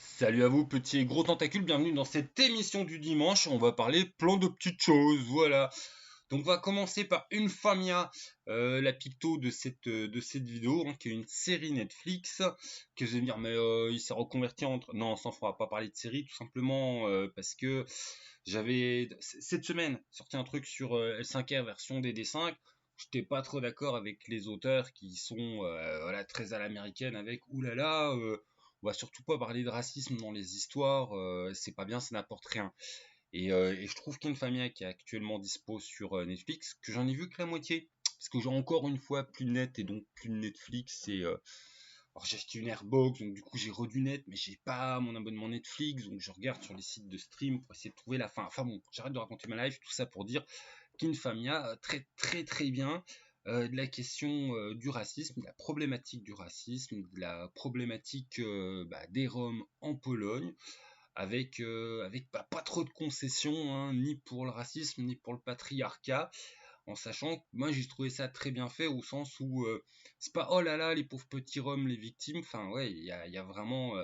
Salut à vous, petits et gros tentacules, bienvenue dans cette émission du dimanche. On va parler plein de petites choses, voilà. Donc on va commencer par Infamia, la picto de cette vidéo, hein, qui est une série Netflix, que vous allez me dire, mais il s'est reconverti entre... Non, on s'en fera pas parler de série, tout simplement parce que j'avais, cette semaine, sorti un truc sur L5R version DD5. J'étais pas trop d'accord avec les auteurs qui sont voilà, très à l'américaine avec oulala, on va surtout pas parler de racisme dans les histoires, c'est pas bien, ça n'apporte rien. Et je trouve qu'Infamia, qui est actuellement dispo sur Netflix, que j'en ai vu que la moitié, parce que j'ai encore une fois plus de net et donc plus de Netflix. Alors j'ai acheté une Airbox, donc du coup j'ai redu net, mais j'ai pas mon abonnement Netflix, donc je regarde sur les sites de stream pour essayer de trouver la fin. Enfin bon, j'arrête de raconter ma life, tout ça pour dire qu'Infamia, très très très bien. De la question du racisme, de la problématique du racisme, de la problématique des Roms en Pologne, avec pas trop de concessions, hein, ni pour le racisme, ni pour le patriarcat, en sachant que moi j'ai trouvé ça très bien fait au sens où c'est pas oh là là les pauvres petits Roms, les victimes, enfin ouais, il y a vraiment...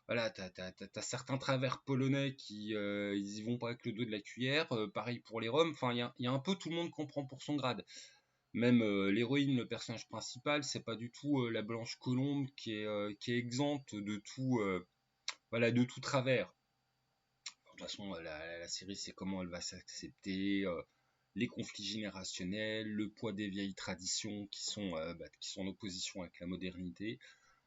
voilà, t'as certains travers polonais qui ils y vont pas avec le dos de la cuillère, pareil pour les Roms, enfin il y a un peu tout le monde comprend pour son grade. Même l'héroïne, le personnage principal, c'est pas du tout la blanche colombe qui est exempte de tout voilà, de tout travers. De toute façon, la série, c'est comment elle va s'accepter, les conflits générationnels, le poids des vieilles traditions qui sont en opposition avec la modernité.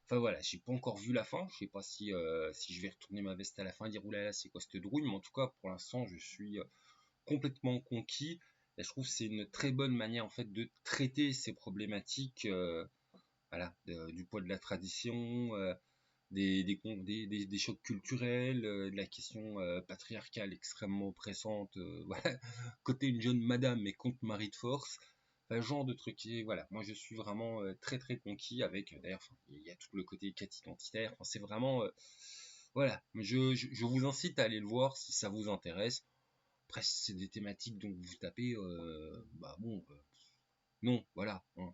Enfin voilà, j'ai pas encore vu la fin. Je sais pas si je vais retourner ma veste à la fin et dire oulala, c'est quoi cette drouille, mais en tout cas, pour l'instant, je suis complètement conquis. Et je trouve que c'est une très bonne manière en fait de traiter ces problématiques, voilà, du poids de la tradition, des chocs culturels, de la question patriarcale extrêmement oppressante, voilà, côté une jeune madame mais contre mari de force, enfin, genre de truc. Et voilà, moi je suis vraiment très très conquis avec, d'ailleurs, il y a tout le côté quête identitaire, enfin, c'est vraiment, voilà, je vous incite à aller le voir si ça vous intéresse. Après, si c'est des thématiques dont vous tapez, bah bon, non, voilà, hein.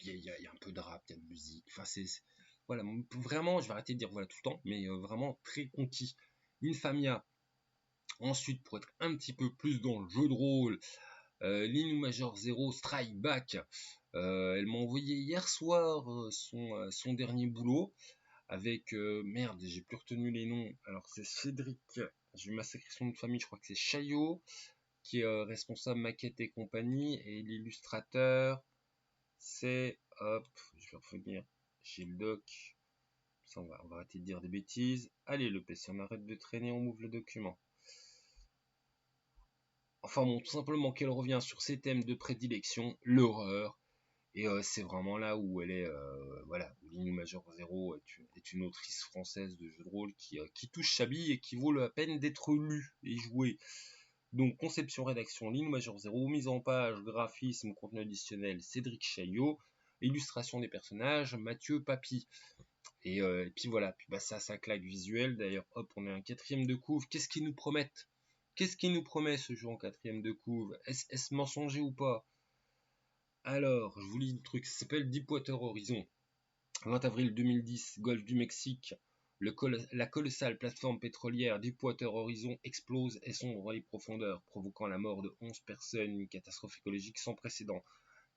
Il y a un peu de rap, il y a de musique. Enfin, voilà, vraiment, je vais arrêter de dire voilà tout le temps, mais vraiment très conquis. Infamia. Ensuite, pour être un petit peu plus dans le jeu de rôle, Linu Major Zero Strike Back. Elle m'a envoyé hier soir son dernier boulot avec merde, j'ai plus retenu les noms. Alors c'est Cédric, j'ai massacré son nom de famille, je crois que c'est Chaillot, qui est responsable maquette et compagnie, et l'illustrateur, c'est, hop, je vais revenir chez le doc. Ça, on va arrêter de dire des bêtises. Allez, le PC, on arrête de traîner, on ouvre le document. Enfin bon, tout simplement qu'elle revient sur ses thèmes de prédilection, l'horreur. Et c'est vraiment là où elle est, voilà, où Linu Major Zero est une autrice française de jeux de rôle qui touche sa bille et qui vaut la peine d'être lue et jouée. Donc, conception, rédaction, Linu Major Zero, mise en page, graphisme, contenu additionnel, Cédric Chaillot, illustration des personnages, Mathieu Papy. Et puis voilà, puis bah ça claque visuel. D'ailleurs, hop, on est un quatrième de couve. Qu'est-ce qu'ils nous promettent? Qu'est-ce qu'ils nous promet ce jeu en quatrième de couve? Est-ce mensonger ou pas? Alors, je vous lis le truc, ça s'appelle Deepwater Horizon. 20 avril 2010, Golfe du Mexique. La colossale plateforme pétrolière Deepwater Horizon explose et sombre dans les profondeurs, provoquant la mort de 11 personnes, une catastrophe écologique sans précédent.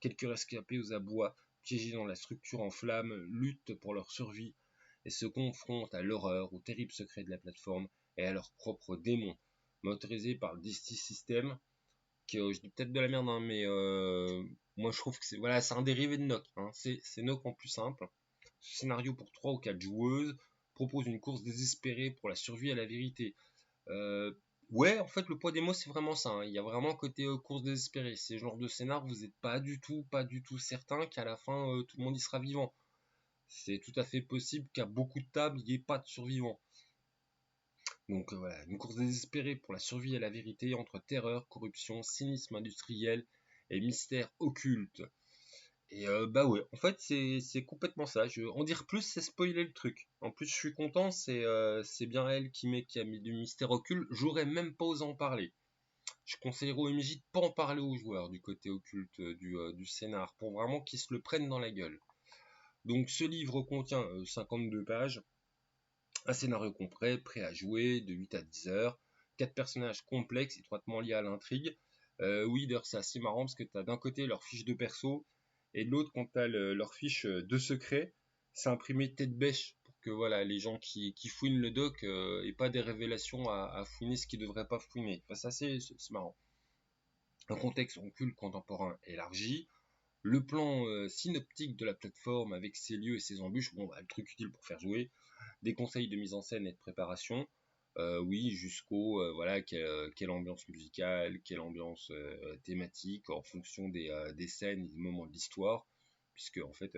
Quelques rescapés aux abois, piégés dans la structure en flammes, luttent pour leur survie et se confrontent à l'horreur, aux terribles secrets de la plateforme et à leurs propres démons. Motorisé par le Dynasty System, qui, je dis peut-être de la merde, hein, mais moi je trouve que c'est un dérivé de Nock. Hein. C'est Nock en plus simple. Ce scénario pour 3 ou 4 joueuses propose une course désespérée pour la survie à la vérité. Euh, ouais, en fait, le poids des mots, c'est vraiment ça. Hein. Il y a vraiment un côté course désespérée. C'est le genre de scénar, vous n'êtes pas du tout certain qu'à la fin, tout le monde y sera vivant. C'est tout à fait possible qu'à beaucoup de tables, il n'y ait pas de survivants. Donc voilà, une course désespérée pour la survie à la vérité entre terreur, corruption, cynisme industriel et mystère occulte. Et bah ouais, en fait c'est complètement ça. En dire plus, c'est spoiler le truc. En plus, je suis content, c'est bien elle qui a mis du mystère occulte. J'aurais même pas osé en parler. Je conseillerais au MJ de pas en parler aux joueurs du côté occulte du scénar, pour vraiment qu'ils se le prennent dans la gueule. Donc ce livre contient 52 pages. Un scénario complet, prêt à jouer, de 8 à 10 heures. 4 personnages complexes, étroitement liés à l'intrigue. Oui, d'ailleurs, c'est assez marrant parce que tu as d'un côté leur fiche de perso et de l'autre, quand tu as leur fiche de secret, c'est imprimé tête bêche pour que voilà, les gens qui fouinent le doc aient pas des révélations à fouiner ce qu'ils ne devraient pas fouiner. Enfin, ça, c'est marrant. Un contexte en culte contemporain élargi. Le plan synoptique de la plateforme avec ses lieux et ses embûches, bon, bah, le truc utile pour faire jouer. Des conseils de mise en scène et de préparation. Oui, jusqu'au voilà, quelle ambiance musicale, quelle ambiance thématique en fonction des scènes et des moments de l'histoire, puisque en fait,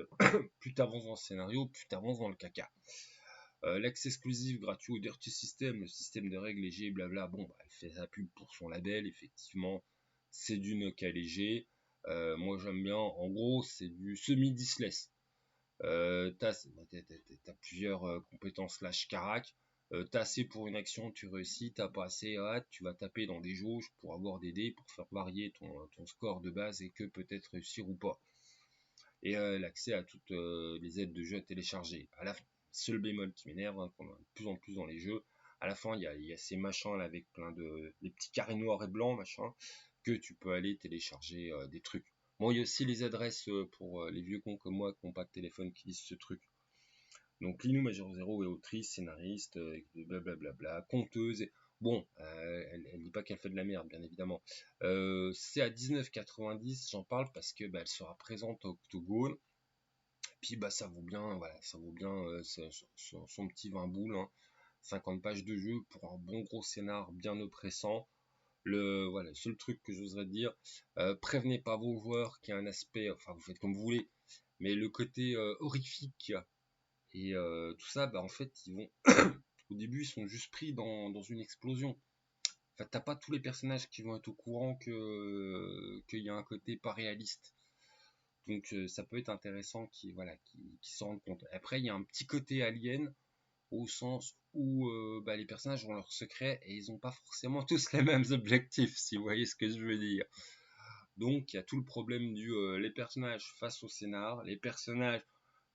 plus t'avances dans le scénario, plus t'avances dans le caca. L'accès exclusif gratuit au Dirty System, le système de règles léger, blabla, bon, bah, elle fait sa pub pour son label, effectivement, c'est du Nokia léger. Moi j'aime bien, en gros, c'est du semi-dissless. T'as plusieurs compétences slash carac. T'as assez pour une action, tu réussis. T'as pas assez, tu vas taper dans des jauges pour avoir des dés, pour faire varier ton score de base et que peut-être réussir ou pas. Et l'accès à toutes les aides de jeu à télécharger. À la fin, seul bémol qui m'énerve, qu'on a de plus en plus dans les jeux, à la fin, il y a ces machins là avec plein de les petits carrés noirs et blancs, machin, que tu peux aller télécharger des trucs. Bon, il y a aussi les adresses pour les vieux cons comme moi qui n'ont pas de téléphone qui lisent ce truc. Donc Linou Major Zero est autrice, scénariste, blablabla, conteuse. Bon, elle dit pas qu'elle fait de la merde, bien évidemment. C'est à 19,90, j'en parle parce que bah, elle sera présente au Octogone. Puis bah ça vaut bien, voilà, ça vaut bien son petit 20 boules, hein. 50 pages de jeu pour un bon gros scénar bien oppressant. Voilà, le seul truc que j'oserais dire, prévenez pas vos joueurs qu'il y a un aspect, enfin vous faites comme vous voulez, mais le côté horrifique et tout ça, bah en fait ils vont, au début ils sont juste pris dans une explosion. Enfin t'as pas tous les personnages qui vont être au courant qu'il y a un côté pas réaliste. Donc ça peut être intéressant qui s'en rendent compte. Après il y a un petit côté alien au sens où bah, les personnages ont leurs secrets et ils n'ont pas forcément tous les mêmes objectifs, si vous voyez ce que je veux dire. Donc il y a tout le problème du les personnages face au scénar, les personnages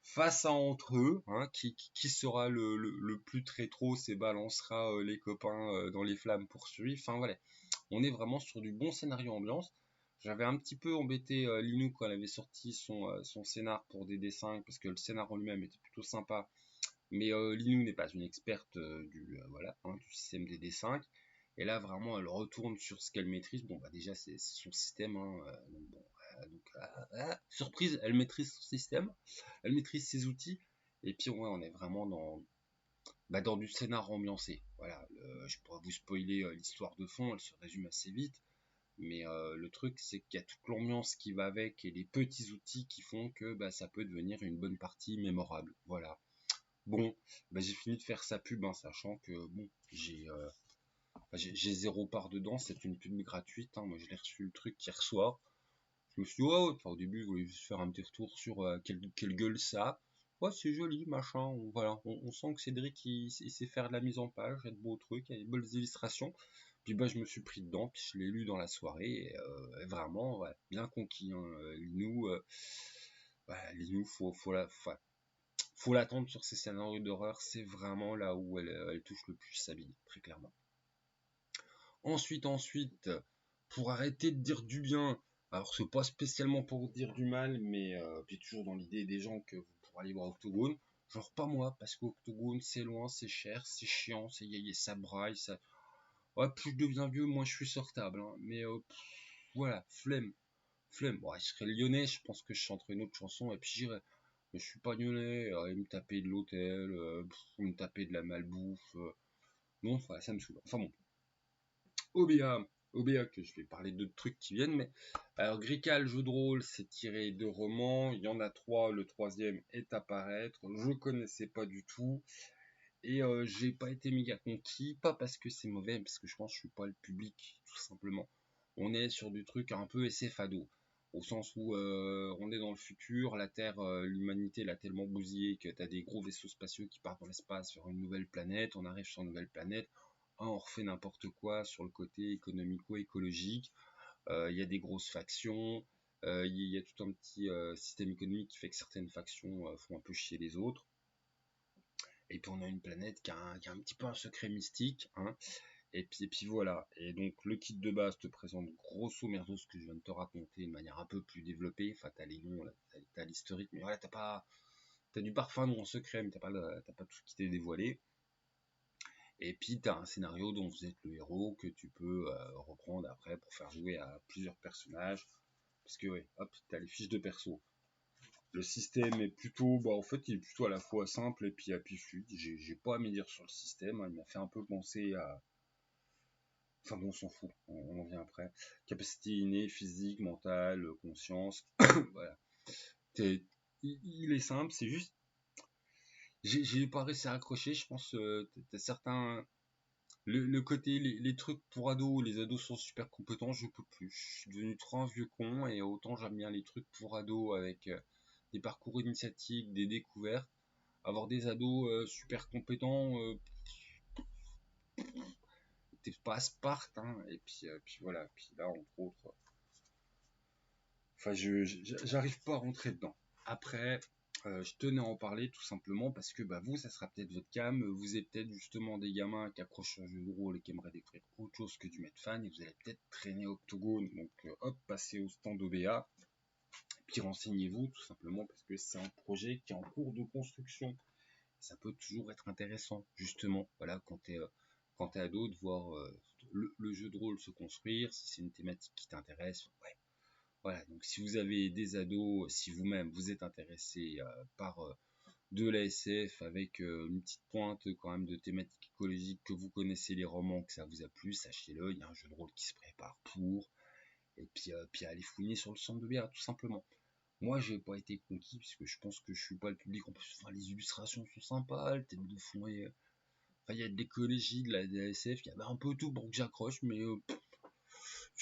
face à entre eux, hein, qui sera le plus très trop, c'est balancera les copains dans les flammes poursuivies. Enfin voilà, on est vraiment sur du bon scénario ambiance. J'avais un petit peu embêté Linou quand elle avait sorti son scénar pour DD5 parce que le scénar en lui-même était plutôt sympa. Mais Linou n'est pas une experte voilà, hein, du système DD5. Et là, vraiment, elle retourne sur ce qu'elle maîtrise. Bon, bah déjà, c'est son système. Hein, donc, bon, surprise, elle maîtrise son système. Elle maîtrise ses outils. Et puis, ouais, on est vraiment dans du scénar ambiancé. Voilà, je pourrais vous spoiler l'histoire de fond. Elle se résume assez vite. Mais le truc, c'est qu'il y a toute l'ambiance qui va avec et les petits outils qui font que bah, ça peut devenir une bonne partie mémorable. Voilà. Bon, bah, j'ai fini de faire sa pub, hein, sachant que bon, j'ai zéro part dedans, c'est une pub gratuite, hein, moi je l'ai reçu le truc hier soir. Je me suis dit, ouais, enfin, au début, je voulais juste faire un petit retour sur quelle gueule ça a. Ouais, c'est joli, machin, voilà, on sent que Cédric il sait faire de la mise en page, il y a de beaux trucs, il y a des belles illustrations. Puis bah je me suis pris dedans, puis je l'ai lu dans la soirée, et vraiment, ouais, bien conquis, hein, Linou, ouais, Linou, faut l'attendre sur ces scénarios d'horreur, c'est vraiment là où elle touche le plus sa bille, très clairement. Ensuite, pour arrêter de dire du bien, alors c'est pas spécialement pour dire du mal, mais puis toujours dans l'idée des gens que vous pourrez aller voir Octogone, genre pas moi, parce qu'Octogone c'est loin, c'est cher, c'est chiant, c'est yéyé, ça braille, ça... Ouais, plus je deviens vieux, moins je suis sortable, hein. Mais voilà, flemme. Bon, je serais lyonnais, je pense que je chanterais une autre chanson et puis j'irais. Mais je suis pas lyonnais, ils me taper de l'hôtel, me taper de la malbouffe. Non, enfin, ça me saoule. Enfin bon. OBA, que je vais parler d'autres trucs qui viennent, mais alors Grical, jeu de rôle, c'est tiré de romans, il y en a 3, le troisième est à paraître, je connaissais pas du tout, et j'ai pas été méga conquis, pas parce que c'est mauvais, parce que je pense que je suis pas le public, tout simplement. On est sur du truc un peu SF-ado, au sens où on est dans le futur, la Terre, l'humanité l'a tellement bousillé que t'as des gros vaisseaux spatiaux qui partent dans l'espace sur une nouvelle planète, on arrive sur une nouvelle planète, on refait n'importe quoi sur le côté économico-écologique, il y a des grosses factions, il y a tout un petit système économique qui fait que certaines factions font un peu chier les autres. Et puis on a une planète qui a un petit peu un secret mystique, hein. Et puis voilà. Et donc le kit de base te présente grosso merdo ce que je viens de te raconter de manière un peu plus développée. Enfin, t'as les noms, t'as l'historique, mais voilà, t'as du parfum non secret, mais t'as pas tout ce qui t'est dévoilé. Et puis t'as un scénario dont vous êtes le héros que tu peux reprendre après pour faire jouer à plusieurs personnages. Parce que ouais, hop, t'as les fiches de perso. Le système est plutôt, bah en fait, il est plutôt à la fois simple et puis fluide. J'ai pas à me dire sur le système. Hein. Il m'a fait un peu penser à. Enfin bon, on s'en fout. On en vient après. Capacité innée, physique, mentale, conscience. Voilà. Il est simple. C'est juste. J'ai pas réussi à accrocher. Je pense. T'as certains. Le côté, les trucs pour ados, les ados sont super compétents, je peux plus. Je suis devenu trop un vieux con et autant j'aime bien les trucs pour ados avec des parcours initiatiques, des découvertes. Avoir des ados super compétents, t'es pas à Sparte, hein. Et puis voilà, puis là, entre autres, enfin, j'arrive pas à rentrer dedans. Après, je tenais à en parler tout simplement parce que bah, vous, ça sera peut-être votre cam. Vous êtes peut-être justement des gamins qui accrochent un jeu de rôle et qui aimeraient découvrir autre chose que du Medfan et vous allez peut-être traîner Octogone. Donc, hop, passez au stand OBA. Puis renseignez-vous tout simplement parce que c'est un projet qui est en cours de construction. Ça peut toujours être intéressant, justement, voilà, quand t'es ado, de voir le jeu de rôle se construire, si c'est une thématique qui t'intéresse, ouais. Voilà, donc si vous avez des ados, si vous-même vous êtes intéressé par de la SF avec une petite pointe quand même de thématique écologique, que vous connaissez les romans, que ça vous a plu, sachez-le, il y a un jeu de rôle qui se prépare pour, et puis allez fouiner sur le centre de bière, tout simplement. Moi, j'ai pas été conquis puisque je pense que je suis pas le public. En plus, enfin, les illustrations sont sympas, le thème de fond est. Enfin, il y a de l'écologie, de la SF, il y avait un peu tout pour que j'accroche, mais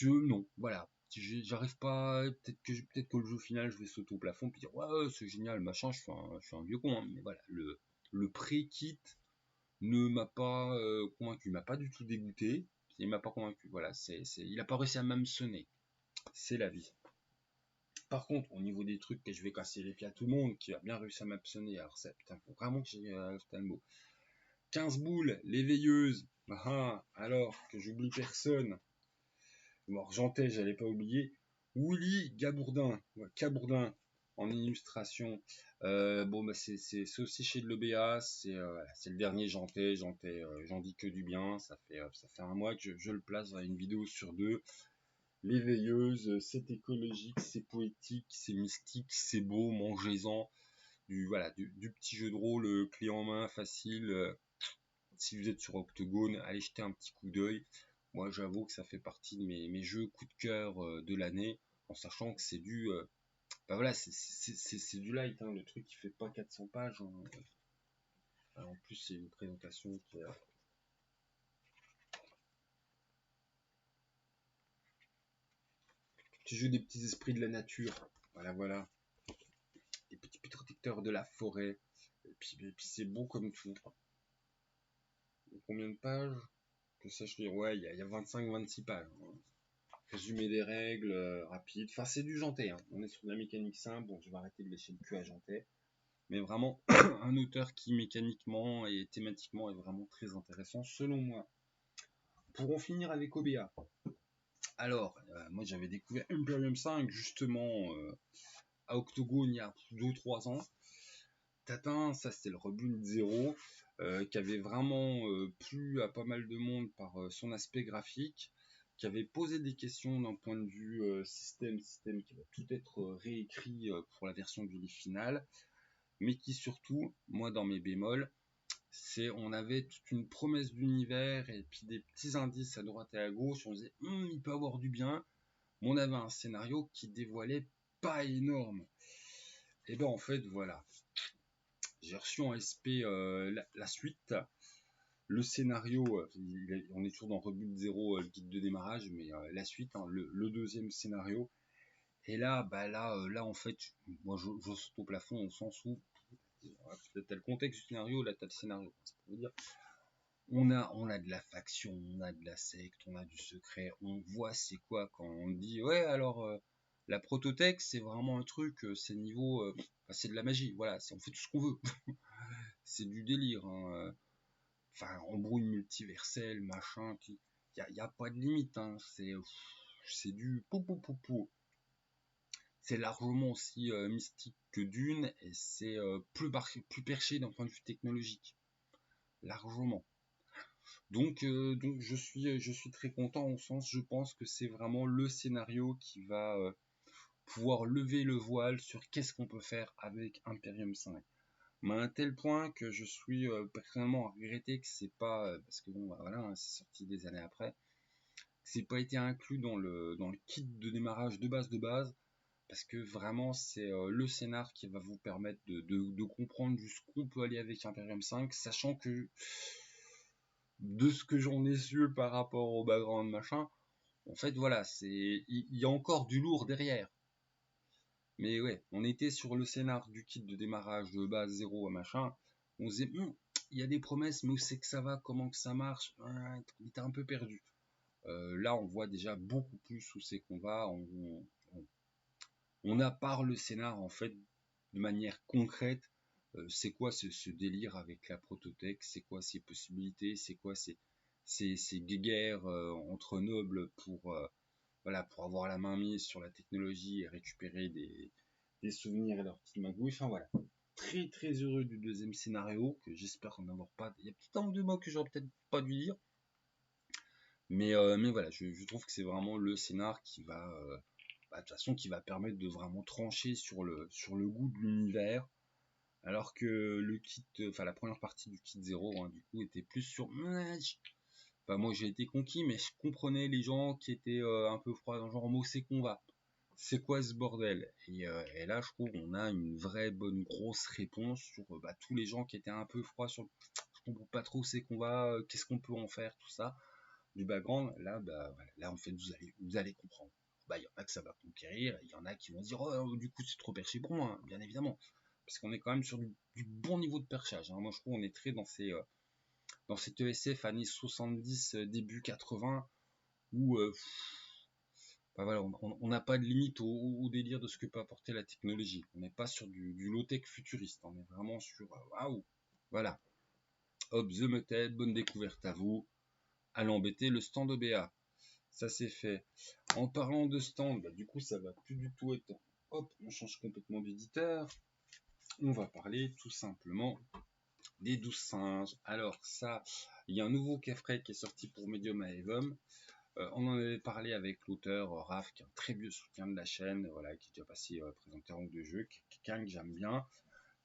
non, voilà. J'arrive pas. Peut-être que le jeu final, je vais sauter au plafond puis dire ouais, c'est génial, machin. Je suis un vieux con, hein, mais voilà, le pré-kit ne m'a pas convaincu, il m'a pas du tout dégoûté, il m'a pas convaincu. Voilà, il a pas réussi à m'hameçonner. C'est la vie. Par contre, au niveau des trucs que je vais casser les pieds à tout le monde, qui a bien réussi à m'absonner, alors ça, putain, faut vraiment que j'ai le mot. 15 boules, l'éveilleuse, alors que j'oublie personne. Bon, Argentais, j'allais pas oublier. Willy Gabourdin, Cabourdin, en illustration. Bon, bah, c'est aussi chez de l'OBA, c'est le dernier Jantais, j'en dis que du bien, ça fait un mois que je le place dans une vidéo sur deux. L'éveilleuse, c'est écologique, c'est poétique, c'est mystique, c'est beau, mangez-en. Du petit jeu de rôle clé en main, facile. Si vous êtes sur Octogone, allez jeter un petit coup d'œil. Moi, j'avoue que ça fait partie de mes jeux coup de cœur de l'année, en sachant que c'est bah voilà, c'est du light, hein, le truc qui fait pas 400 pages. Hein. En plus, c'est une présentation qui est petit jeu des petits esprits de la nature. Voilà. Des petits protecteurs de la forêt. Et puis c'est beau comme tout. Combien de pages? Que ça, je dis, ouais, il y a 25-26 pages. Hein. Résumé des règles, rapide. Enfin, c'est du Jantais. Hein. On est sur de la mécanique simple. Bon, je vais arrêter de lécher le cul à Jantais. Mais vraiment, un auteur qui mécaniquement et thématiquement est vraiment très intéressant, selon moi. Pour en finir avec OBA. Alors, moi j'avais découvert Imperium 5 justement à Octogone il y a 2-3 ans. Tatin, ça c'était le Rebuild 0, qui avait vraiment plu à pas mal de monde par son aspect graphique, qui avait posé des questions d'un point de vue système qui va tout être réécrit pour la version du livre final, mais qui surtout, moi dans mes bémols, on avait toute une promesse d'univers et puis des petits indices à droite et à gauche, on disait il peut avoir du bien, mais on avait un scénario qui dévoilait pas énorme. Et ben en fait voilà, j'ai reçu en SP la suite, le scénario, on est toujours dans Rebuild 0, le guide de démarrage, mais la suite, hein, le deuxième scénario. Et là, là en fait, moi je saute au plafond au sens où t'as le contexte du scénario, là t'as le scénario. C'est pour vous dire, on a de la faction, on a de la secte, on a du secret, on voit c'est quoi quand on dit ouais alors la prototech c'est vraiment un truc, c'est niveau, c'est de la magie, voilà, on fait tout ce qu'on veut. c'est du délire, hein. Enfin, embrouille multiverselle, machin, il y a pas de limite, hein. C'est du pou pou pou pou. C'est largement aussi mystique que Dune, et c'est plus perché d'un point de vue technologique, largement. Donc je suis très content, au sens, je pense que c'est vraiment le scénario qui va pouvoir lever le voile sur qu'est-ce qu'on peut faire avec Imperium 5. Mais à un tel point que je suis personnellement à regretter que c'est pas, parce que bon, bah, voilà, hein, c'est sorti des années après, que c'est pas été inclus dans le kit de démarrage de base, parce que vraiment c'est le scénar qui va vous permettre de comprendre jusqu'où on peut aller avec Imperium 5, sachant que de ce que j'en ai su par rapport au background machin, en fait voilà, il y a encore du lourd derrière. Mais ouais, on était sur le scénar du kit de démarrage de base 0 à machin. On se disait, il y a des promesses, mais où c'est que ça va, comment que ça marche, on était un peu perdu. Là, on voit déjà beaucoup plus où c'est qu'on va. On a par le scénar, en fait, de manière concrète, c'est quoi ce délire avec la prototech, c'est quoi ces possibilités, c'est quoi ces guéguerres entre nobles pour, voilà, pour avoir la main mise sur la technologie et récupérer des souvenirs et leurs petites magouilles. Enfin voilà, très très heureux du deuxième scénario, que j'espère n'avoir pas. Il y a peut-être un ou deux mots que j'aurais peut-être pas dû dire, mais voilà, je trouve que c'est vraiment le scénar qui va, de toute façon, qui va permettre de vraiment trancher sur le goût de l'univers, alors que le kit, enfin la première partie du kit 0, hein, du coup, était plus sur. Enfin, moi j'ai été conquis, mais je comprenais les gens qui étaient un peu froids, dans le genre, où c'est qu'on va, c'est quoi ce bordel, et là je trouve qu'on a une vraie bonne grosse réponse sur tous les gens qui étaient un peu froids sur je comprends pas trop où c'est qu'on va, qu'est-ce qu'on peut en faire, tout ça, du background. Là voilà, là en fait vous allez comprendre. Il y en a que ça va conquérir, il y en a qui vont dire oh du coup c'est trop perché pour moi, hein, bien évidemment, parce qu'on est quand même sur du bon niveau de perchage, hein. Moi je trouve qu'on est très dans cette ESF années 70, début 80, où voilà, on n'a pas de limite au délire de ce que peut apporter la technologie. On n'est pas sur du low-tech futuriste, on est vraiment sur waouh. Voilà. Hop, The Muted, bonne découverte à vous. Allez embêter le stand OBA. Ça c'est fait. En parlant de stand, du coup ça va plus du tout être. Hop, on change complètement d'éditeur. On va parler tout simplement des 12 singes. Alors ça, il y a un nouveau coffret qui est sorti pour Medium Aevum. On en avait parlé avec l'auteur Raph, qui est un très vieux soutien de la chaîne, voilà, qui est déjà passé présenter un ou deux jeux, quelqu'un que j'aime bien,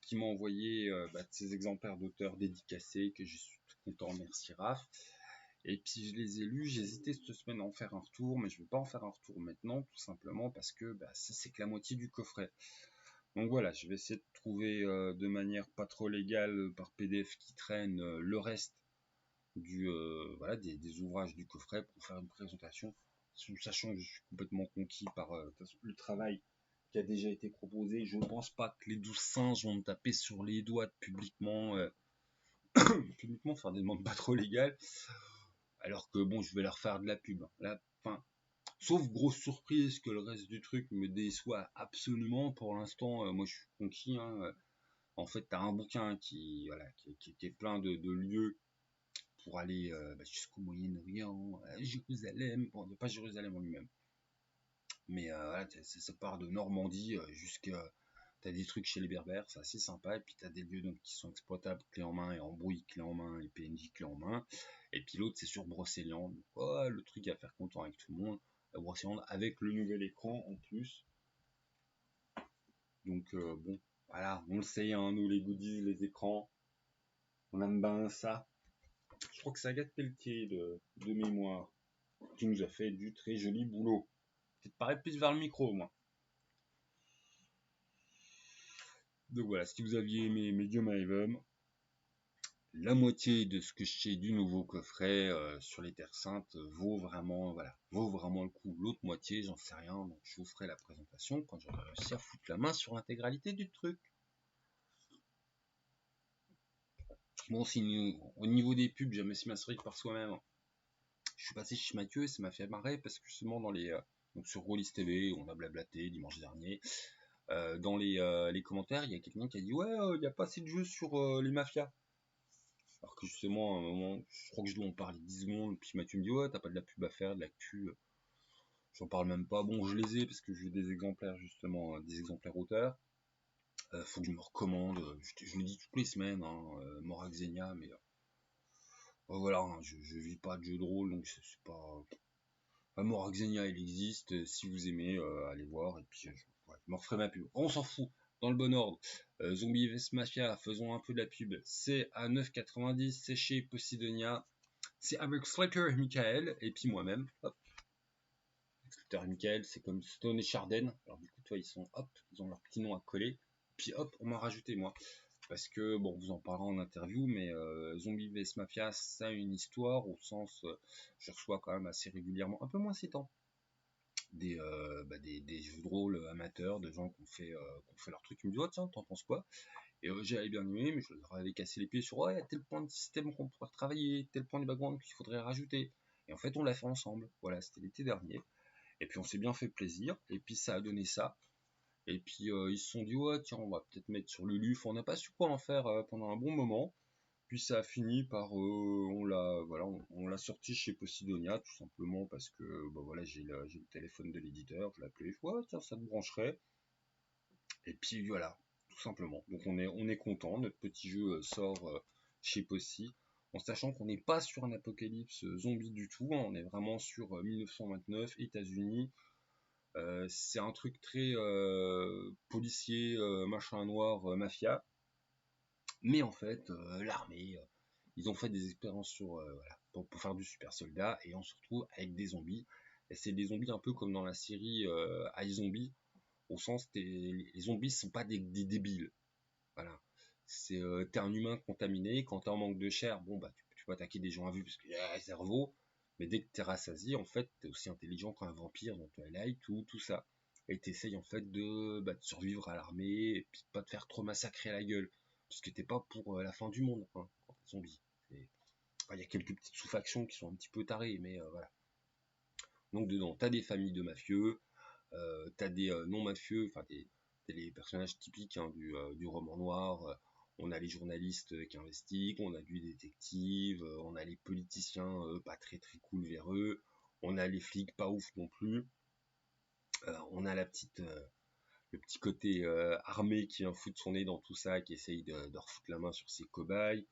qui m'a envoyé de ces exemplaires d'auteurs dédicacés, que je suis tout content, merci Raph. Et puis je les ai lus, j'ai hésité cette semaine à en faire un retour, mais je ne vais pas en faire un retour maintenant, tout simplement parce que ça c'est que la moitié du coffret. Donc voilà, je vais essayer de trouver de manière pas trop légale par PDF qui traîne le reste voilà, des ouvrages du coffret pour faire une présentation, sachant que je suis complètement conquis par le travail qui a déjà été proposé. Je ne pense pas que les 12 singes vont me taper sur les doigts publiquement, publiquement faire des demandes pas trop légales, alors que bon, je vais leur faire de la pub. Là, enfin, sauf grosse surprise que le reste du truc me déçoit absolument. Pour l'instant, moi je suis conquis, hein. En fait, tu as un bouquin voilà, qui est plein de lieux pour aller jusqu'au Moyen-Orient, Jérusalem, bon, pas Jérusalem en lui-même, mais voilà, ça part de Normandie jusqu'à. T'as des trucs chez les Berbères, c'est assez sympa, et puis t'as des lieux donc, qui sont exploitables clé en main et embrouille clé en main et PNJ clé en main, et puis l'autre c'est sur Brocéliande, le truc à faire content avec tout le monde, Brocéliande avec le nouvel écran en plus. Donc bon, voilà, on le sait, hein, nous les goodies, les écrans, on aime bien ça. Je crois que c'est Agathe Pelletier de mémoire qui nous a fait du très joli boulot. Peut-être paraître plus vers le micro, moi. Donc voilà, si vous aviez aimé Medium Aevum, la moitié de ce que je sais du nouveau coffret sur les Terres Saintes vaut vraiment le coup. L'autre moitié, j'en sais rien, donc je vous ferai la présentation quand j'aurai réussi à foutre la main sur l'intégralité du truc. Bon, si au niveau des pubs, jamais si m'assurer que par soi-même. Je suis passé chez Mathieu et ça m'a fait marrer parce que justement donc sur Rollis TV, on a blablaté dimanche dernier. Dans les commentaires, il y a quelqu'un qui a dit ouais, il n'y a pas assez de jeux sur les mafias. Alors que justement, à un moment, je crois que je dois en parler 10 secondes, puis Mathieu me dit ouais, t'as pas de la pub à faire, de l'actu. J'en parle même pas. Bon, je les ai parce que j'ai des exemplaires justement, des exemplaires auteurs. Faut que je me recommande. Je le dis toutes les semaines, hein, Morax Xenia, mais voilà, hein, je vis pas de jeux de rôle, donc c'est pas. Morax Xenia, il existe. Si vous aimez, allez voir. Et puis, ouais, je m'en referai ma pub. On s'en fout. Dans le bon ordre. Zombie vs Mafia, faisons un peu de la pub. C'est à 9,90. C'est chez Posidonia. C'est avec Slater et Michael. Et puis moi-même. Hop. Slater et Michael, c'est comme Stone et Charden. Alors du coup, toi, ils ont leur petit nom à coller. Puis hop, on m'a rajouté moi. Parce que, bon, vous en parlerez en interview, mais Zombie vs Mafia, ça a une histoire, au sens, je reçois quand même assez régulièrement, un peu moins ces temps, des jeux de rôle amateurs, de gens qui ont fait leur truc, qui me disent, oh tiens, t'en penses quoi? Et j'avais bien aimé, mais je leur avais cassé les pieds sur, ouais, tel point de système qu'on pourrait travailler, tel point de background qu'il faudrait rajouter. Et en fait, on l'a fait ensemble. Voilà, c'était l'été dernier. Et puis on s'est bien fait plaisir, et puis ça a donné ça. Et puis ils se sont dit ouais tiens on va peut-être mettre sur le LUF. On n'a pas su quoi en faire pendant un bon moment. Puis ça a fini par on l'a sorti chez Posidonia tout simplement parce que bah voilà j'ai le téléphone de l'éditeur, je l'ai appelé, je vois tiens ça te brancherait. Et puis voilà, tout simplement. Donc on est content, notre petit jeu sort chez Possi, en sachant qu'on n'est pas sur un apocalypse zombie du tout, hein. On est vraiment sur 1929, États-Unis. C'est un truc très policier, machin noir, mafia. Mais en fait, l'armée, ils ont fait des expériences sur, voilà, pour faire du super soldat, et on se retrouve avec des zombies. Et c'est des zombies un peu comme dans la série iZombie, au sens les zombies sont pas des débiles. Voilà. T'es un humain contaminé, quand t'es en manque de chair, bon bah tu peux attaquer des gens à vue parce qu'il y a un cerveau, mais dès que t'es rassasié, en fait, t'es aussi intelligent qu'un vampire dans Twilight, tout ça. Et t'essayes en fait de survivre à l'armée, et puis de pas te faire trop massacrer la gueule. Parce que t'es pas pour la fin du monde, hein, quand t'es zombie. Il y a quelques petites sous-factions qui sont un petit peu tarées, mais voilà. Donc dedans, t'as des familles de mafieux, t'as des non-mafieux, enfin les personnages typiques hein, du roman noir. On a les journalistes qui investiguent, on a du détective, on a les politiciens pas très très cool vers eux, on a les flics pas ouf non plus. On a le petit côté armé qui vient foutre son nez dans tout ça, qui essaye de refoutre la main sur ses cobayes.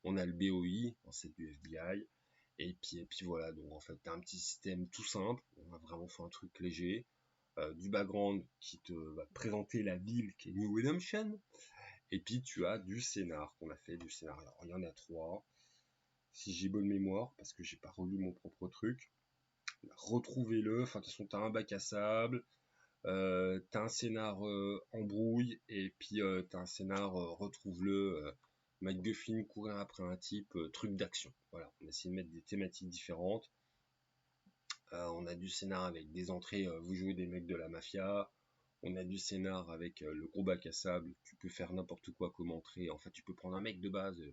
On a le BOI, c'est du FBI. Et puis voilà, donc en fait, t'as un petit système tout simple. On a vraiment fait un truc léger. Du background qui te va présenter la ville qui est New Redemption. Et puis tu as du scénar qu'on a fait, du scénario. Alors, il y en a 3, si j'ai bonne mémoire, parce que j'ai pas relu mon propre truc. Retrouvez-le, enfin de toute façon t'as un bac à sable, t'as un scénar embrouille, et puis t'as un scénar retrouve-le, MacGuffin courir après un type, truc d'action. Voilà, on a essayé de mettre des thématiques différentes. On a du scénar avec des entrées, vous jouez des mecs de la mafia. On a du scénar avec le gros bac à sable, tu peux faire n'importe quoi comme entrée. En fait, tu peux prendre un mec de base,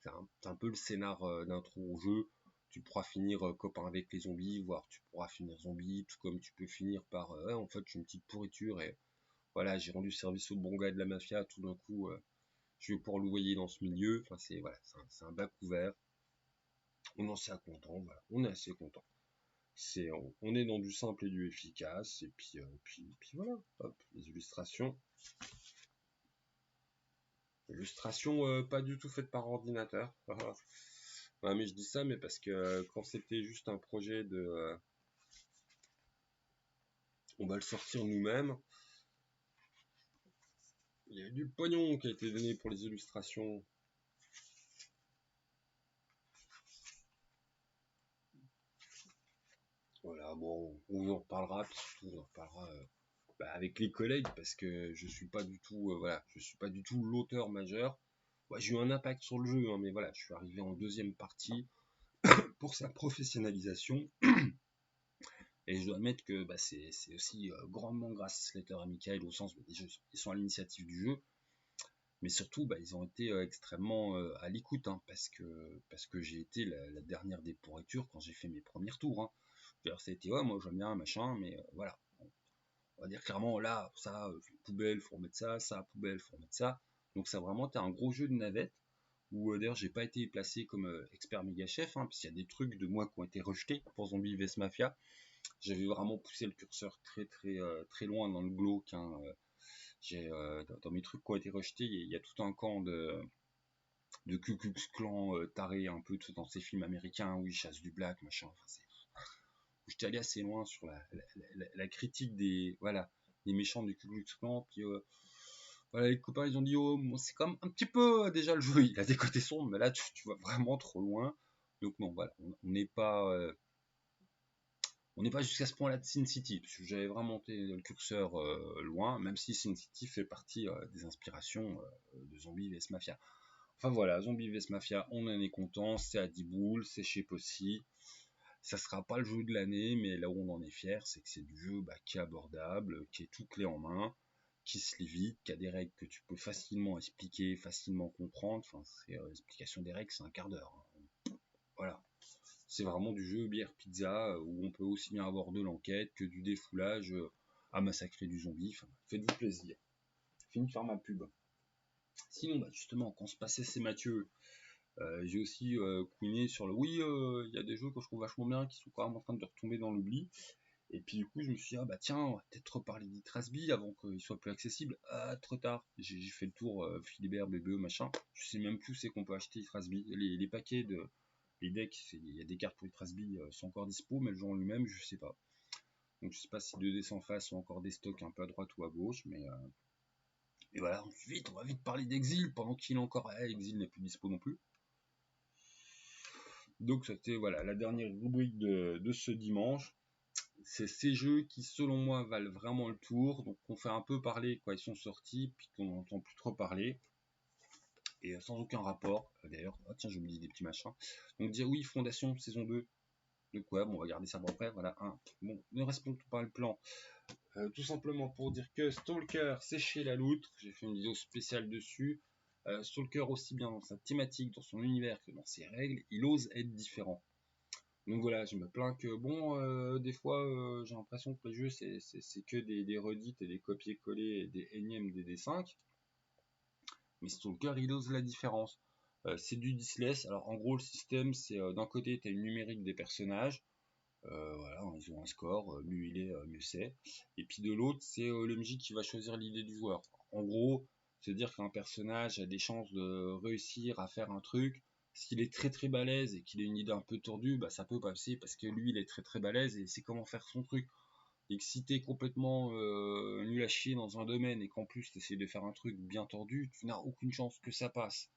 c'est un peu le scénar d'intro au jeu. Tu pourras finir copain avec les zombies, voire tu pourras finir zombie, tout comme tu peux finir par en fait, je suis une petite pourriture et voilà, j'ai rendu service au bon gars de la mafia, tout d'un coup, je vais pouvoir louvoyer dans ce milieu. Enfin, c'est un bac ouvert. On en est assez content, voilà, on est assez content. On est dans du simple et du efficace, et puis voilà, hop, les illustrations. Illustrations pas du tout faites par ordinateur. Ouais, mais je dis ça, mais parce que quand c'était juste un projet on va le sortir nous-mêmes, il y a eu du pognon qui a été donné pour les illustrations. Voilà, bon, on en reparlera, puis surtout on en reparlera avec les collègues, parce que je suis pas du tout, voilà, je suis pas du tout l'auteur majeur. Ouais, j'ai eu un impact sur le jeu, hein, mais voilà, je suis arrivé en deuxième partie pour sa professionnalisation. Et je dois admettre que c'est aussi grandement grâce à Slater et Michael, au sens où ils sont à l'initiative du jeu, mais surtout ils ont été extrêmement à l'écoute, hein, parce que j'ai été la dernière des pourritures quand j'ai fait mes premiers tours. Hein. Ça a été ouais, moi j'aime bien machin, mais voilà. On va dire clairement, là, ça, poubelle, faut remettre ça, poubelle, faut remettre ça. Donc ça vraiment, t'as un gros jeu de navette, où d'ailleurs j'ai pas été placé comme expert méga chef, hein, parce qu'il y a des trucs de moi qui ont été rejetés pour Zombie vs Mafia. J'avais vraiment poussé le curseur très loin dans le glauque, hein. Dans mes trucs qui ont été rejetés, il y a tout un camp de Ku Klux Klan taré un peu dans ces films américains où ils chassent du black, machin. Enfin, j'étais allé assez loin sur la critique des méchants du Ku Klux Klan. Puis voilà, les copains ils ont dit oh c'est comme un petit peu déjà le jeu, il a des côtés sombres, mais là tu vas vraiment trop loin. Donc non, voilà, on n'est pas jusqu'à ce point-là de Sin City, parce que j'avais vraiment monté le curseur loin, même si Sin City fait partie des inspirations de Zombie vs Mafia. Enfin voilà, Zombie vs Mafia, on en est content, c'est à 10 boules, c'est chez Possy. Ça sera pas le jeu de l'année, mais là où on en est fier, c'est que c'est du jeu qui est abordable, qui est tout clé en main, qui se lit vite, qui a des règles que tu peux facilement expliquer, facilement comprendre. Enfin, l'explication des règles, c'est un quart d'heure, hein. Voilà. C'est vraiment du jeu bière pizza où on peut aussi bien avoir de l'enquête que du défoulage à massacrer du zombie. Enfin, faites-vous plaisir. Fini de faire ma pub. Sinon, justement, quand se passait c'est Mathieu, j'ai aussi couiné sur le oui, il y a des jeux que je trouve vachement bien qui sont quand même en train de retomber dans l'oubli. Et puis du coup, je me suis dit, ah bah tiens, on va peut-être reparler d'Itrasby avant qu'il soit plus accessible. Ah, trop tard. J'ai fait le tour Philibert, BBE, machin. Je sais même plus où c'est qu'on peut acheter Itrasby. Les paquets les decks, il y a des cartes pour Itrasby sont encore dispo, mais le jeu en lui-même, je sais pas. Donc je sais pas si 2D sans face ont encore des stocks un peu à droite ou à gauche, mais voilà, on va vite parler d'Exil pendant qu'il est encore. Exil n'est plus dispo non plus. Donc c'était voilà la dernière rubrique de ce dimanche. C'est ces jeux qui selon moi valent vraiment le tour. Donc on fait un peu parler quand ils sont sortis, puis qu'on n'entend plus trop parler. Et sans aucun rapport, d'ailleurs, oh, tiens j'ai oublié des petits machins. Donc dire oui, Fondation saison 2. Donc ouais, bon, on va garder ça pour après, voilà. Bon, ne restons pas le plan. Tout simplement pour dire que Stalker, c'est chez la loutre. J'ai fait une vidéo spéciale dessus. Stalker, aussi bien dans sa thématique, dans son univers que dans ses règles, il ose être différent. Donc voilà, je me plains que, bon, des fois, j'ai l'impression que les jeux, c'est que des redites et des copier-coller et des énièmes DD5. Mais Stalker, il ose la différence. C'est du diskless. Alors en gros, le système, c'est d'un côté, tu as une numérique des personnages. Voilà, ils ont un score, mieux il est, mieux c'est. Et puis de l'autre, c'est le MJ qui va choisir l'idée du joueur. En gros, c'est dire qu'un personnage a des chances de réussir à faire un truc. S'il est très balèze et qu'il a une idée un peu tordue, bah ça peut passer parce que lui il est très balèze et c'est comment faire son truc. Et que si t'es complètement nul à chier dans un domaine et qu'en plus tu essaies de faire un truc bien tordu, tu n'as aucune chance que ça passe.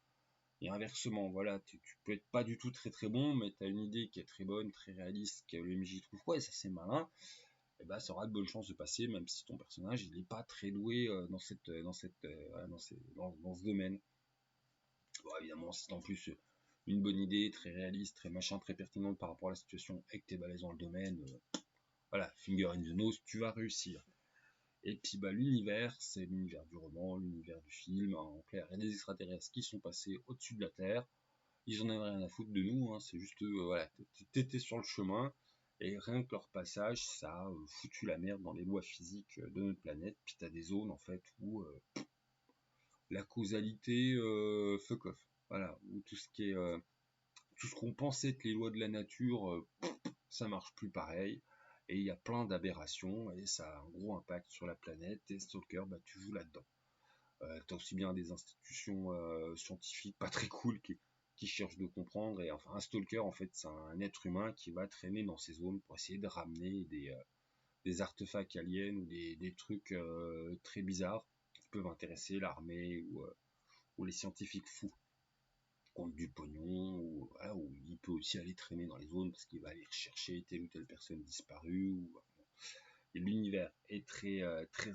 Et inversement, voilà, tu peux être pas du tout très bon, mais tu as une idée qui est très bonne, très réaliste, que le MJ trouve quoi, et ça c'est malin, et bah ça aura de bonnes chances de passer, même si ton personnage il est pas très doué dans ce domaine. Bon, évidemment, si t'as en plus une bonne idée, très réaliste, très machin, très pertinente par rapport à la situation, et que t'es balèze dans le domaine, voilà, finger in the nose, tu vas réussir. Et puis bah l'univers, c'est l'univers du roman, l'univers du film, hein, en clair, il y a des extraterrestres qui sont passés au-dessus de la Terre. Ils en avaient rien à foutre de nous, hein, c'est juste, voilà, t'étais sur le chemin, et rien que leur passage, ça a foutu la merde dans les lois physiques de notre planète, puis t'as des zones, en fait, où la causalité, fuck off, voilà, où tout ce qu'on pensait être les lois de la nature, ça marche plus pareil, et il y a plein d'aberrations, et ça a un gros impact sur la planète, et Stalker, bah tu joues là-dedans. T'as aussi bien des institutions scientifiques pas très cool qui cherchent de comprendre. Et enfin, un stalker, en fait, c'est un être humain qui va traîner dans ces zones pour essayer de ramener des artefacts aliens ou des trucs très bizarres qui peuvent intéresser l'armée ou les scientifiques fous contre du pognon. Voilà, ou il peut aussi aller traîner dans les zones parce qu'il va aller chercher telle ou telle personne disparue. Et l'univers est très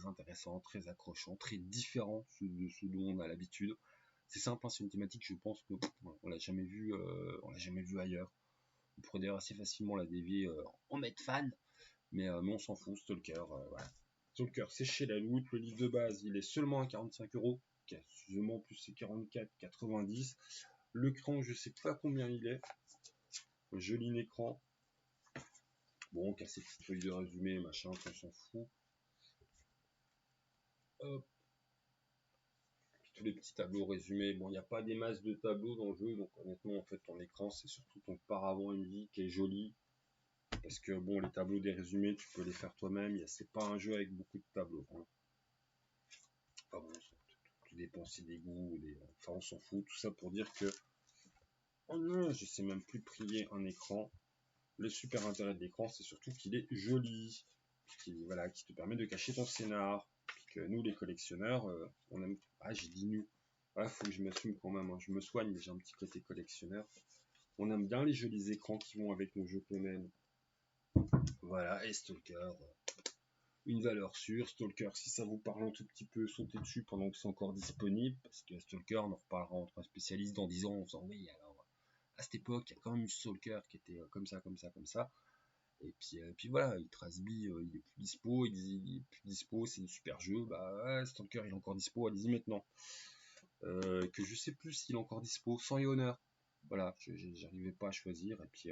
intéressant, très accrochant, très différent de ce dont on a l'habitude. C'est simple, hein, c'est une thématique, je pense que on l'a jamais vu ailleurs. On pourrait d'ailleurs assez facilement la dévier en mettre fan, mais on s'en fout. Stalker, voilà. Stalker, c'est chez la Loot. Le livre de base, il est seulement à 45€. Quasiment plus, c'est 44,90. Le cran, je sais pas combien il est. Joli écran. Bon, casser petite feuille de résumé, machin, on s'en fout. Hop. Tous les petits tableaux résumés. Bon, il n'y a pas des masses de tableaux dans le jeu, donc honnêtement, en fait, ton écran, c'est surtout ton paravent NV qui est joli. Parce que bon, les tableaux des résumés, tu peux les faire toi-même. C'est pas un jeu avec beaucoup de tableaux. Hein. Enfin bon, tout dépend aussi des goûts. Enfin, on s'en fout. Tout ça pour dire que. Oh non, je sais même plus prier un écran. Le super intérêt de l'écran, c'est surtout qu'il est joli. Voilà, qui te permet de cacher ton scénar. Puis que nous, les collectionneurs, on aime. Ah, j'ai dit nous. Ah, faut que je m'assume quand même. Hein. Je me soigne, mais j'ai un petit côté collectionneur. On aime bien les jolis écrans qui vont avec nos jeux qu'on aime. Voilà, et Stalker, une valeur sûre. Stalker, si ça vous parle un tout petit peu, sautez dessus pendant que c'est encore disponible, parce que Stalker, on en reparlera entre un spécialiste dans 10 ans en disant oui, alors à cette époque, il y a quand même eu Stalker qui était comme ça, comme ça, comme ça. Et puis voilà, il Trasby, il est plus dispo, il est plus dispo, c'est un super jeu, bah ouais, Stalker il est encore dispo, allez-y maintenant. Que je sais plus s'il est encore dispo, sans et honneur. Voilà, j'arrivais pas à choisir, et puis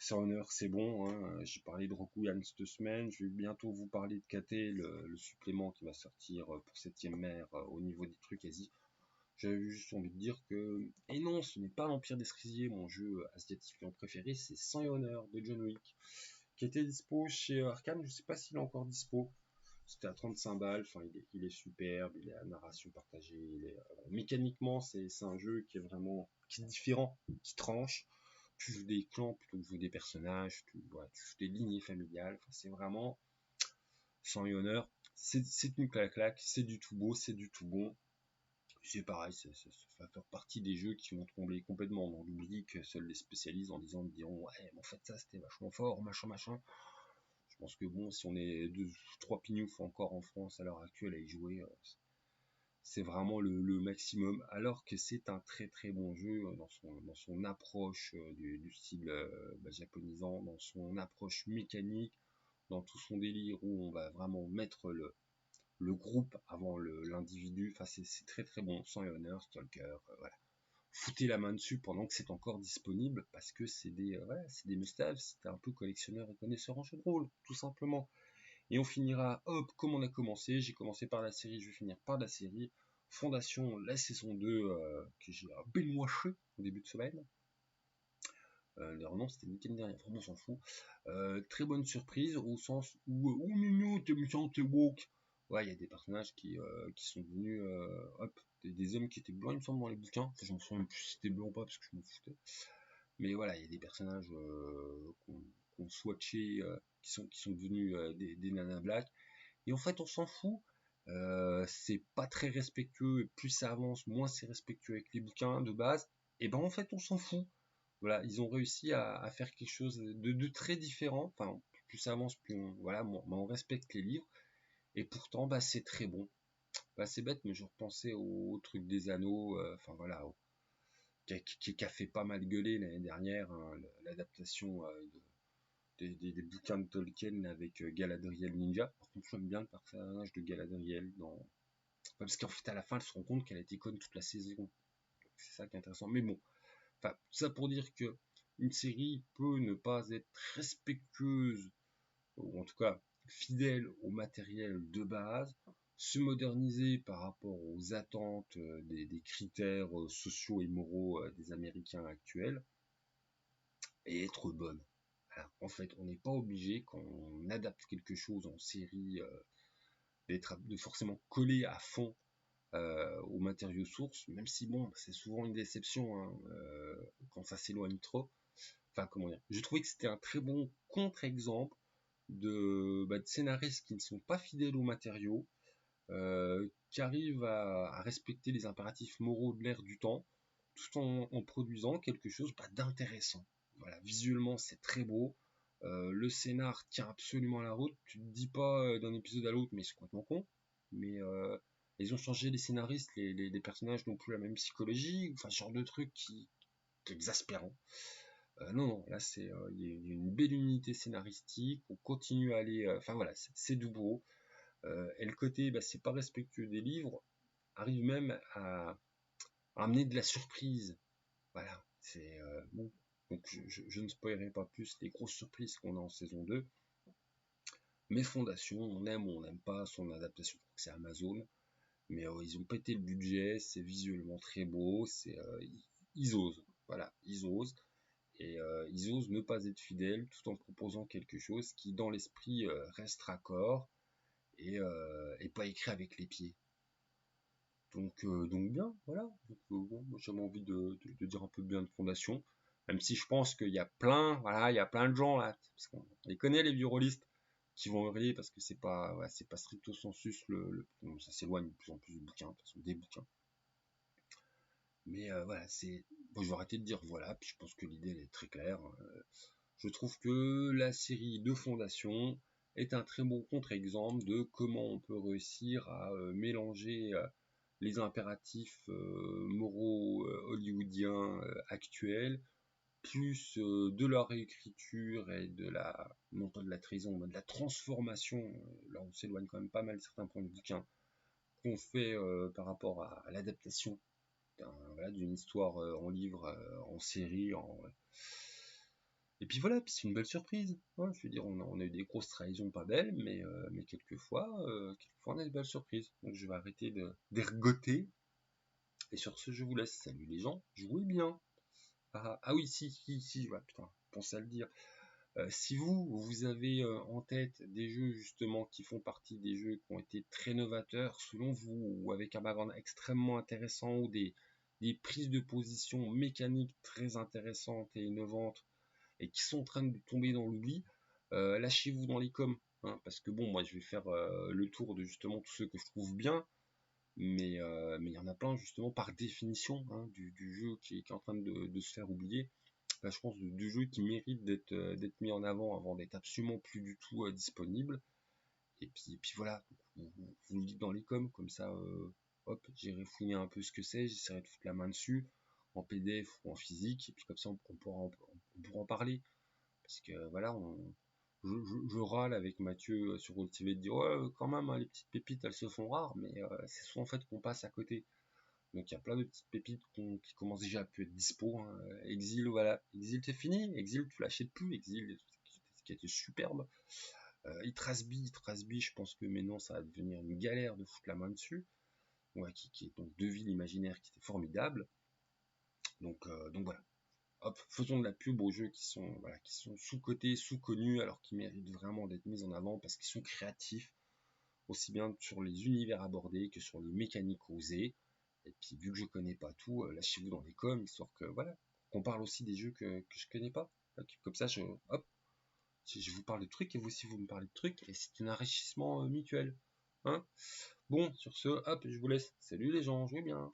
sans honneur, c'est bon. Hein. J'ai parlé de Rokugan cette semaine. Je vais bientôt vous parler de KT, le supplément qui va sortir pour 7ème mer au niveau des trucs Asie. J'avais juste envie de dire que. Et non, ce n'est pas l'Empire des Cerisiers, mon jeu asiatique préféré, c'est Sang et Honneur de John Wick, qui était dispo chez Arcane. Je sais pas s'il est encore dispo. C'était à 35 balles. Enfin, il est superbe, il est à narration partagée. Mécaniquement, c'est un jeu qui est différent, qui tranche. Tu joues des clans plutôt que de jouer des personnages, tu joues des lignées familiales, enfin, c'est vraiment sans et honneur, c'est une claque, c'est du tout beau, c'est du tout bon, c'est pareil, ça va faire partie des jeux qui vont tomber complètement dans l'oubli que seuls les spécialistes en diront ouais mais en fait ça c'était vachement fort, machin. Je pense que bon, si on est 2-3 pignoufs encore en France à l'heure actuelle à y jouer, c'est vraiment le maximum, alors que c'est un très très bon jeu dans son approche du style japonisant, dans son approche mécanique, dans tout son délire où on va vraiment mettre le groupe avant l'individu. Enfin, c'est très très bon, sans et honneur, Stalker, voilà. Foutez la main dessus pendant que c'est encore disponible, parce que c'est des must-have, si t'es un peu collectionneur et connaisseur en jeu de rôle, tout simplement. Et on finira, hop, comme on a commencé. J'ai commencé par la série, je vais finir par la série. Fondation, la saison 2, que j'ai binge-watché au début de semaine. Non, c'était le week-end dernier, vraiment on s'en fout. Très bonne surprise, au sens où, oh mignon, t'es méchant, t'es woke. Ouais, il y a des personnages qui sont devenus, hop, des hommes qui étaient blancs, il me semble, dans les bouquins. Enfin, je m'en souviens plus si c'était blanc ou pas, parce que je m'en foutais. Mais voilà, il y a des personnages qu'on swatché, qui sont devenus des nanas black. Et en fait, on s'en fout. C'est pas très respectueux. Plus ça avance, moins c'est respectueux avec les bouquins de base. Et ben en fait, on s'en fout. Voilà, ils ont réussi à faire quelque chose de très différent. Enfin, plus ça avance, plus on respecte les livres. Et pourtant, bah, c'est très bon. Bah, c'est bête, mais je repensais au truc des anneaux. Enfin voilà, qui a fait pas mal gueuler l'année dernière, hein, l'adaptation des bouquins de Tolkien avec Galadriel Ninja. Par contre, j'aime bien le personnage de Galadriel parce qu'en fait, à la fin, elle se rend compte qu'elle a été conne toute la saison. C'est ça qui est intéressant. Mais bon, enfin, tout ça pour dire que une série peut ne pas être respectueuse, ou en tout cas fidèle au matériel de base, se moderniser par rapport aux attentes des critères sociaux et moraux des Américains actuels, et être bonne. Alors, en fait, on n'est pas obligé, quand on adapte quelque chose en série, de forcément coller à fond aux matériaux sources, même si bon, c'est souvent une déception hein, quand ça s'éloigne trop. Enfin, comment dire, j'ai trouvé que c'était un très bon contre-exemple de scénaristes qui ne sont pas fidèles aux matériaux, qui arrivent à respecter les impératifs moraux de l'ère du temps, tout en produisant quelque chose d'intéressant. Voilà, visuellement c'est très beau, le scénar tient absolument la route, tu te dis pas d'un épisode à l'autre mais c'est complètement con, mais ils ont changé les scénaristes, les personnages n'ont plus la même psychologie, enfin ce genre de truc qui est exaspérant. Non, là c'est il y a une belle unité scénaristique, on continue à aller, enfin voilà, c'est du beau. Et le côté, c'est pas respectueux des livres, arrive même à amener de la surprise. Voilà, c'est bon. Donc je ne spoilerai pas plus les grosses surprises qu'on a en saison 2. Mais Fondation, on aime ou on n'aime pas son adaptation, c'est Amazon, mais ils ont pété le budget, c'est visuellement très beau, ils osent, voilà, ils osent, et ils osent ne pas être fidèles tout en proposant quelque chose qui dans l'esprit reste raccord et pas écrit avec les pieds. Donc bien, voilà. Bon, moi j'avais envie de dire un peu bien de Fondation, même si je pense qu'il y a plein, voilà, il y a plein de gens là, parce qu'on les connaît les vieux rôlistes qui vont hurler parce que c'est pas stricto sensus bon, ça s'éloigne de plus en plus du bouquin, de toute façon, des bouquins. Mais voilà, bon, je vais arrêter de dire voilà, puis je pense que l'idée elle est très claire. Je trouve que la série de Fondation est un très bon contre-exemple de comment on peut réussir à mélanger les impératifs moraux hollywoodiens actuels, plus de la réécriture et non pas de la trahison, mais de la transformation. Là, on s'éloigne quand même pas mal de certains points de bouquin qu'on fait par rapport à l'adaptation d'une histoire en livre, en série, et puis voilà, puis c'est une belle surprise. Hein, je veux dire, on a eu des grosses trahisons pas belles, mais quelquefois, on a des belles surprises. Donc je vais arrêter d'ergoter. Et sur ce, je vous laisse. Salut les gens, jouez bien. Ah oui, si, ouais, putain, pensez à le dire. Si vous avez en tête des jeux justement qui font partie des jeux qui ont été très novateurs selon vous, ou avec un background extrêmement intéressant, ou des prises de position mécaniques très intéressantes et innovantes, et qui sont en train de tomber dans l'oubli, lâchez-vous dans les coms. Hein, parce que bon, moi je vais faire le tour de justement tous ceux que je trouve bien, mais il y en a plein justement par définition hein, du jeu qui est en train de se faire oublier. Là, je pense du jeu qui mérite d'être mis en avant d'être absolument plus du tout disponible. Et puis voilà, vous le dites dans les coms, comme ça, hop, j'irai fouiller un peu ce que c'est, j'essaierai de foutre la main dessus, en PDF ou en physique, et puis comme ça on pourra en parler. Parce que voilà, je râle avec Mathieu sur Roll TV de dire ouais, quand même, hein, les petites pépites elles se font rares, mais c'est souvent en fait qu'on passe à côté. Donc il y a plein de petites pépites qui commencent déjà à plus être dispo. Hein. Exil, voilà, Exil c'est fini, Exil tu l'achètes plus, Exil qui était superbe. Itrasby, je pense que maintenant ça va devenir une galère de foutre la main dessus. Ouais, qui est donc deux villes imaginaires qui étaient formidables. Donc voilà. Hop, faisons de la pub aux jeux qui sont sous-cotés, sous-connus, alors qu'ils méritent vraiment d'être mis en avant parce qu'ils sont créatifs, aussi bien sur les univers abordés que sur les mécaniques osées. Et puis, vu que je connais pas tout, lâchez-vous dans les coms, histoire que, voilà, qu'on parle aussi des jeux que je connais pas. Comme ça, hop, je vous parle de trucs et vous aussi vous me parlez de trucs, et c'est un enrichissement mutuel. Hein, bon, sur ce, hop, je vous laisse. Salut les gens, jouez bien.